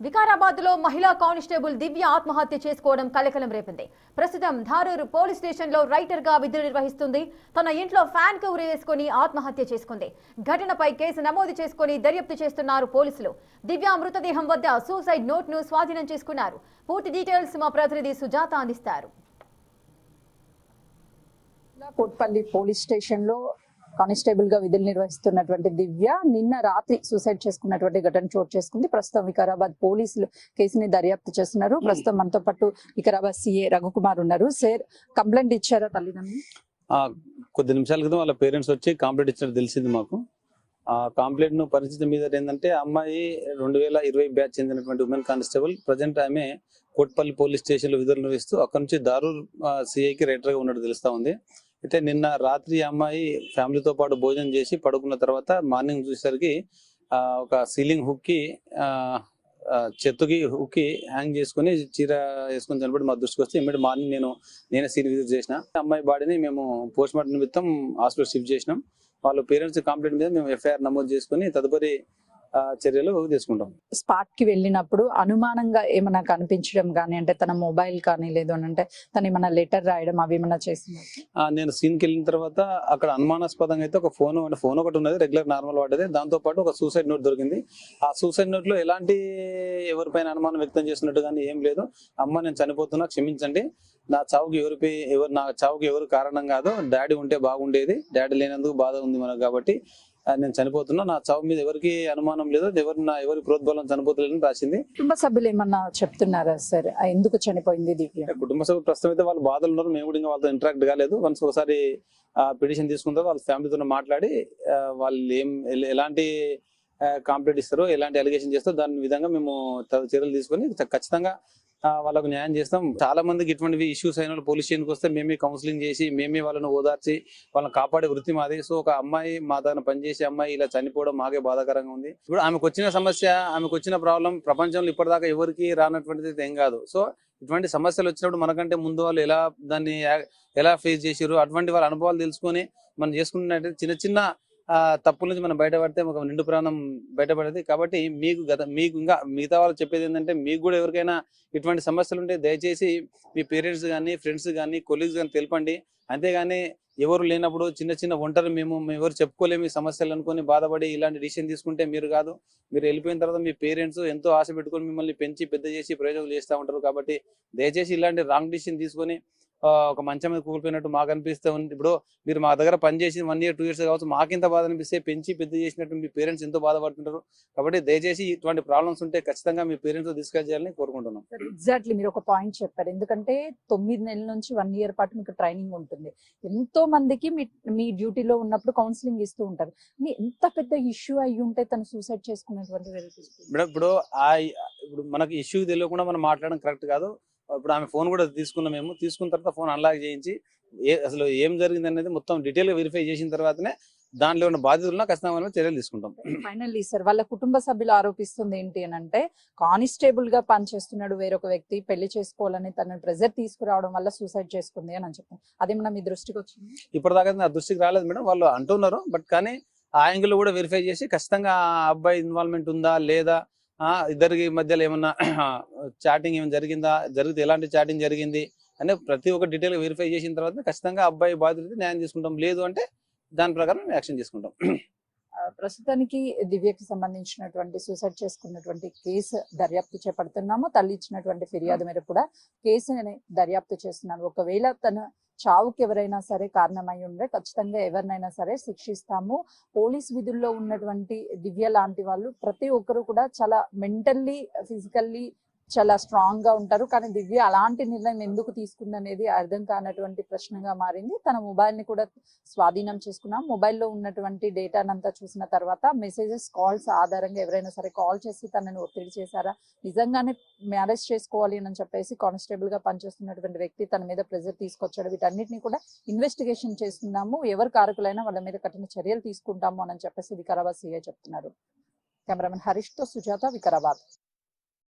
వికారాబాద్ లో మహిళా కానిస్టేబుల్ దివ్య ఆత్మహత్య చేసుకోవడం కలకలం రేపింది. ప్రస్తుతం ధారూరు పోలీస్ స్టేషన్ లో రైటర్ గా విధులు నిర్వహిస్తుంది. తన ఇంట్లో ఫ్యాన్ కు ఉరేసుకుని ఆత్మహత్య చేసుకుంది. ఘటనపై కేసు నమోదు చేసుకుని దర్యాప్తు చేస్తున్నారు పోలీసులు. దివ్య మృతదేహం వద్ద సూసైడ్ నోట్ ను స్వాధీనం చేసుకున్నారు. పూర్తి డీటెయిల్స్ మా ప్రతినిధి సుజాత అందిస్తారు. కోట్పల్లి పోలీస్ స్టేషన్ లో కానిస్టేబుల్ గా విధులు నిర్వహిస్తున్నటువంటి దివ్య నిన్న రాత్రి సూసైడ్ చేసుకున్నటువంటి ఘటన చోటు చేసుకుంది. ప్రస్తుతం వికారాబాద్ పోలీసులు కేసుని దర్యాప్తు చేస్తున్నారు. ప్రస్తుతం మనతో పాటు వికారాబాద్ సిఏ రఘుకుమార్ ఉన్నారు. సార్, కంప్లైంట్ ఇచ్చారా తల్లిదండ్రులు? కొద్ది నిమిషాల క్రితం వాళ్ళ పేరెంట్స్ వచ్చి కంప్లైంట్ ఇచ్చినట్టు తెలిసింది మాకు. ఆ కంప్లైంట్ ను పరిస్థితి మీద ఏంటంటే, అమ్మాయి 2020 బ్యాచ్ చెందినటువంటి ఉమెన్ కానిస్టేబుల్. ప్రజెంట్ ఆమె కోట్పల్లి పోలీస్ స్టేషన్ లో విధులు నిర్వహిస్తూ అక్కడ నుంచి ధారూర్ సిఐకి రైటర్ గా ఉన్నట్టు తెలుస్తా ఉంది. అయితే నిన్న రాత్రి అమ్మాయి ఫ్యామిలీతో పాటు భోజనం చేసి పడుకున్న తర్వాత మార్నింగ్ చూసేసరికి ఒక సీలింగ్ హుక్కి చెట్టుకి హుక్కి హ్యాంగ్ చేసుకుని చీర వేసుకుని చనిపోయి మా దృష్టికి వస్తే ఇమ్మీడియట్ మార్నింగ్ నేనే సీన్ విజిట్ చేసిన. అమ్మాయి బాడీని మేము పోస్ట్ మార్టం నిమిత్తం హాస్పిటల్ షిఫ్ట్ చేసినాం. వాళ్ళ పేరెంట్స్ కంప్లైంట్ మీద మేము ఎఫ్ఐఆర్ నమోదు చేసుకుని తదుపరి చర్యలు తీసుకుంటాం. స్పాట్ కి వెళ్ళినప్పుడు అనుమానంగా ఏమైనా కనిపించడం కానీ, అంటే తన మొబైల్ కానీ లేదు అని అంటే తను ఏమైనా లెటర్ రాయడం అవి ఏమైనా చేసింది? నేను సీన్ కి వెళ్ళిన తర్వాత అక్కడ అనుమానాస్పదంగా అయితే ఒక ఫోన్ ఒకటి ఉన్నది, రెగ్యులర్ నార్మల్ వాడేది. దాంతో పాటు ఒక సూసైడ్ నోట్ దొరికింది. ఆ సూసైడ్ నోట్ లో ఎలాంటి ఎవరిపైన అనుమానం వ్యక్తం చేసినట్టు కానీ ఏం లేదు. అమ్మ, నేను చనిపోతున్నా, క్షమించండి, నా చావుకి ఎవరు కారణం కాదు, డాడీ ఉంటే బాగుండేది, డాడీ లేనందుకు బాధ ఉంది మనకు, కాబట్టి నేను చనిపోతున్నా, నా చావు మీద ఎవరికి అనుమానం లేదు, ఎవరి ప్రోద్బలం చనిపోతలేదని రాసింది. కుటుంబ సభ్యులు ఏమన్నా చెప్తున్నారా సార్ ఎందుకు చనిపోయింది దివ్య? కుటుంబ సభ్యులు ప్రస్తుతం అయితే వాళ్ళు బాధలు ఉన్నారు. మేము కూడా ఇంకా వాళ్ళతో ఇంటరాక్ట్ కాలేదు. వన్స్ ఒకసారి పిటిషన్ తీసుకున్న తర్వాత వాళ్ళ ఫ్యామిలీతో మాట్లాడి వాళ్ళు ఎలాంటి కంప్లైంట్ ఇస్తారో, ఎలాంటి అలిగేషన్ చేస్తారో దాని విధంగా మేము చర్యలు తీసుకొని ఖచ్చితంగా వాళ్ళకు న్యాయం చేస్తాం. చాలా మందికి ఇటువంటి ఇష్యూస్ అయిన వాళ్ళు పోలీస్ స్టేషన్కి వస్తే మేమే కౌన్సిలింగ్ చేసి మేమే వాళ్ళని ఓదార్చి వాళ్ళని కాపాడే వృత్తి మాది. సో ఒక అమ్మాయి మా దగ్గర పనిచేసే అమ్మాయి ఇలా చనిపోవడం మాకే బాధాకరంగా ఉంది. ఇప్పుడు ఆమెకు వచ్చిన సమస్య, ఆమెకు వచ్చిన ప్రాబ్లం ప్రపంచంలో ఇప్పటిదాకా ఎవరికి రానటువంటిది ఏం కాదు. సో ఇటువంటి సమస్యలు వచ్చినప్పుడు మనకంటే ముందు వాళ్ళు ఎలా ఫేస్ చేసారు, అటువంటి వాళ్ళ అనుభవాలు తెలుసుకొని మనం చేసుకున్నట్టు చిన్న చిన్న తప్పుల నుంచి మనం బయటపడితే ఒక నిండు ప్రాణం బయటపడేది. కాబట్టి మీకు ఇంకా మిగతా వాళ్ళు చెప్పేది ఏంటంటే, మీకు కూడా ఎవరికైనా ఇటువంటి సమస్యలు ఉంటే దయచేసి మీ పేరెంట్స్ కానీ, ఫ్రెండ్స్ కానీ, కొలీగ్స్ కానీ తెలపండి. అంతేగాని ఎవరు లేనప్పుడు చిన్న చిన్న ఒంటరి మేము ఎవరు చెప్పుకోలేము ఈ సమస్యలు అనుకుని బాధపడి ఇలాంటి డిసిషన్ తీసుకుంటే మీరు కాదు, మీరు వెళ్ళిపోయిన తర్వాత మీ పేరెంట్స్ ఎంతో ఆశ పెట్టుకొని మిమ్మల్ని పెంచి పెద్ద చేసి ప్రయోజనాలు చేస్తూ ఉంటారు. కాబట్టి దయచేసి ఇలాంటి రాంగ్ డిసిషన్ తీసుకొని ఒక మంచం మీద కూలిపోయినట్టు మాకు అనిపిస్తే ఉంది. ఇప్పుడు మీరు మా దగ్గర పనిచేసి 1 year 2 years కావచ్చు, మాకింత బాధ అనిపిస్తే పెంచి పెద్ద చేసినట్టు మీ పేరెంట్స్ ఎంతో బాధపడుతుంటారు. కాబట్టి దయచేసి ఇటువంటి ప్రాబ్లమ్స్ ఉంటే ఖచ్చితంగా మీ పేరెంట్స్ డిస్కస్ చేయాలని కోరుకుంటున్నాం. ఎగ్జాక్ట్లీ మీరు ఒక పాయింట్ చెప్పారు. ఎందుకంటే 9 నెలల నుంచి 1 year పాటు మీకు ట్రైనింగ్ ఉంటుంది. ఎంతో మందికి మీ డ్యూటీలో ఉన్నప్పుడు కౌన్సిలింగ్ ఇస్తూ ఉంటారు. ఎంత పెద్ద ఇష్యూ అయ్యి ఉంటే తను సూసైడ్ చేసుకున్నటువంటి మేడం, ఇప్పుడు మనకి ఇష్యూ తెలియకుండా మనం మాట్లాడడం కరెక్ట్ కాదు. ఇప్పుడు ఆమె ఫోన్ కూడా తీసుకున్న తర్వాత ఫోన్ అన్లాక్ చేయించి అసలు ఏం జరిగింది అనేది మొత్తం డీటెయిల్ గా వెరిఫై చేసిన తర్వాతనే దాంట్లో ఉన్న బాధితులను ఖచ్చితంగా చర్యలు తీసుకుంటాం. ఫైనల్లీ సార్, వాళ్ళ కుటుంబ సభ్యులు ఆరోపిస్తుంది ఏంటి అని అంటే, కానిస్టేబుల్ గా పనిచేస్తున్నాడు వేరొక వ్యక్తి, పెళ్లి చేసుకోవాలని తన ప్రెజర్ తీసుకురావడం వల్ల సూసైడ్ చేసుకుంది అని చెప్పాను. అదేమన్నా మీ దృష్టికి వచ్చింది? ఇప్పటిదాకా నా దృష్టికి రాలేదు మేడం. వాళ్ళు అంటున్నారు, బట్ కానీ ఆ యాంగిల్ కూడా వెరిఫై చేసి ఖచ్చితంగా ఆ అబ్బాయి ఇన్వాల్వ్మెంట్ ఉందా లేదా, ఇద్దరికి మధ్యలో ఏమన్నా చాటింగ్ ఏమైనా జరిగితే ఎలాంటి చాటింగ్ జరిగింది అనే ప్రతి ఒక్క డీటెయిల్ వెరిఫై చేసిన తర్వాత ఖచ్చితంగా అబ్బాయి బాధితులకి న్యాయం తీసుకుంటాం. లేదు అంటే దాని ప్రకారం యాక్షన్ తీసుకుంటాం. ప్రస్తుతానికి దివ్యకి సంబంధించినటువంటి సూసైడ్ చేసుకున్నటువంటి కేసు దర్యాప్తు చేపడుతున్నాము. తల్లి ఇచ్చినటువంటి ఫిర్యాదు మేరకు కూడా కేసుని దర్యాప్తు చేస్తున్నాను. ఒకవేళ తన చావుకి ఎవరైనా సరే కారణమై ఉండే ఖచ్చితంగా ఎవరినైనా సరే శిక్షిస్తాము. పోలీస్ విధుల్లో ఉన్నటువంటి దివ్య లాంటి వాళ్ళు ప్రతి ఒక్కరు కూడా చాలా మెంటల్లీ, ఫిజికల్లీ చాలా స్ట్రాంగ్ గా ఉంటారు. కానీ దివ్య అలాంటి నిర్ణయం ఎందుకు తీసుకుందనేది అర్థం కానటువంటి ప్రశ్నగా మారింది. తన మొబైల్ ని కూడా స్వాధీనం చేసుకున్నాం. మొబైల్లో ఉన్నటువంటి డేటానంతా చూసిన తర్వాత మెసేజెస్, కాల్స్ ఆధారంగా ఎవరైనా సరే కాల్ చేసి తనని ఒత్తిడి చేశారా, నిజంగానే మ్యారేజ్ చేసుకోవాలి అని చెప్పేసి కానిస్టేబుల్ గా పనిచేస్తున్నటువంటి వ్యక్తి తన మీద ప్రెజర్ తీసుకొచ్చాడు, వీటన్నిటిని కూడా ఇన్వెస్టిగేషన్ చేస్తున్నాము. ఎవరు కారకులైనా వాళ్ళ మీద కఠిన చర్యలు తీసుకుంటాము అని చెప్పేసి వికారాబాద్ సిఐ చెప్తున్నారు. కెమెరామెన్ హరీష్ తో సుజాత, వికారాబాద్.